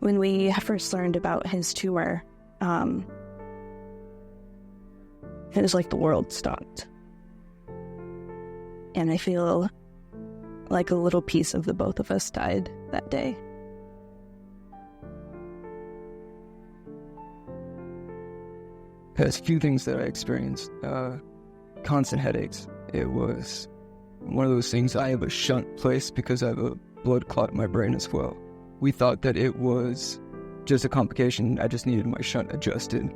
When we first learned about his tumor, it was like the world stopped. And I feel like a little piece of the both of us died that day. There's a few things that I experienced. Constant headaches. It was one of those things. I have a shunt placed because I have a blood clot in my brain as well. We thought that it was just a complication. I just needed my shunt adjusted.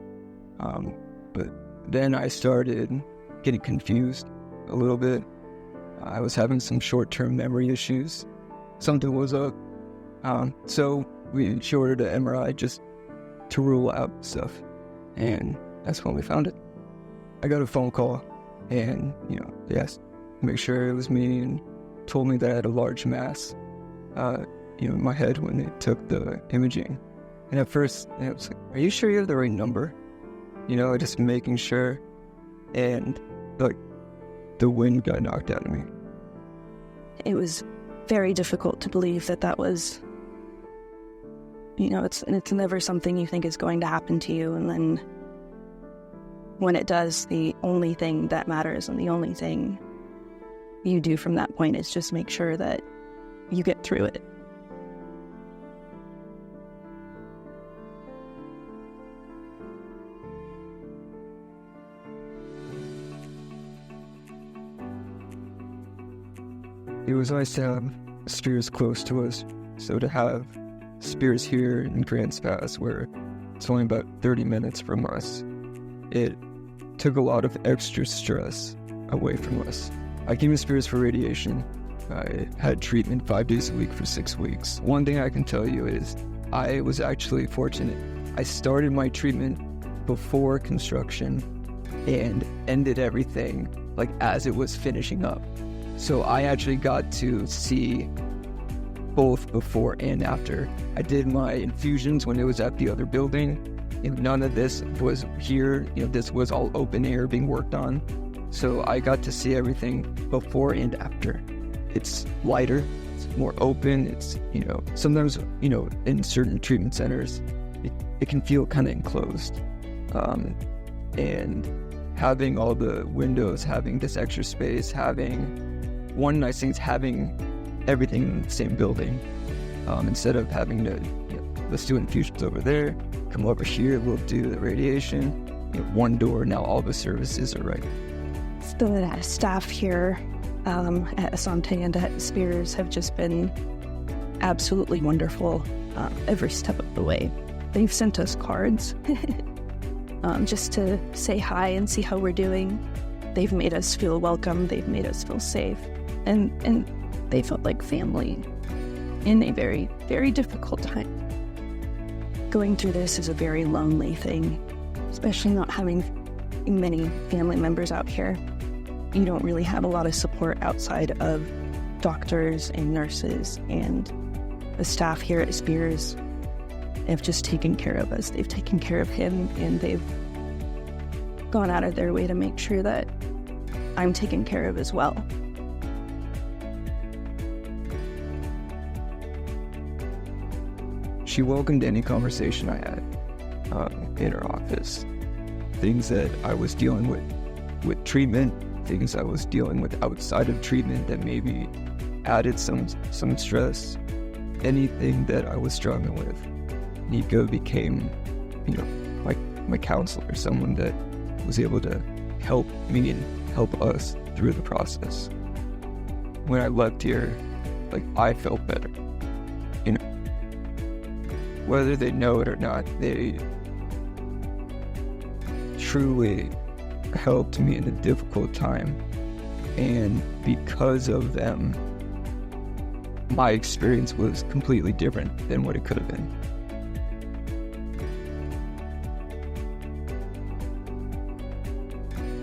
But then I started getting confused a little bit. I was having some short-term memory issues. Something was up. So she ordered an MRI just to rule out stuff. And that's when we found it. I got a phone call and, they asked to make sure it was me and told me that I had a large mass, in my head when they took the imaging. And at first, I was like, are you sure you have the right number? Just making sure. And, the wind got knocked out of me. It was very difficult to believe that was, it's never something you think is going to happen to you. And then when it does, the only thing that matters and the only thing you do from that point is just make sure that you get through it. It was nice to have Spears close to us. So to have Spears here in Grants Pass, where it's only about 30 minutes from us, it took a lot of extra stress away from us. I came to Spears for radiation. I had treatment 5 days a week for 6 weeks. One thing I can tell you is I was actually fortunate. I started my treatment before construction and ended everything as it was finishing up. So I actually got to see both before and after. I did my infusions when it was at the other building. None of this was here. This was all open air being worked on. So I got to see everything before and after. It's lighter, it's more open. It's, sometimes, in certain treatment centers, it can feel kind of enclosed. And having all the windows, having this extra space, one nice thing is having everything in the same building. Instead of having to, let's do infusions over there, come over here, we'll do the radiation. One door, now all the services are right. The staff here at Asante and at Spears have just been absolutely wonderful every step of the way. They've sent us cards just to say hi and see how we're doing. They've made us feel welcome. They've made us feel safe. And they felt like family in a very, very difficult time. Going through this is a very lonely thing, especially not having many family members out here. You don't really have a lot of support outside of doctors and nurses, and the staff here at Spears have just taken care of us. They've taken care of him, and they've gone out of their way to make sure that I'm taken care of as well. She welcomed any conversation I had in her office. Things that I was dealing with treatment, things I was dealing with outside of treatment that maybe added some stress. Anything that I was struggling with, Nico became, my counselor, someone that was able to help me and help us through the process. When I left here, I felt better. Whether they know it or not, they truly helped me in a difficult time. And because of them, my experience was completely different than what it could have been.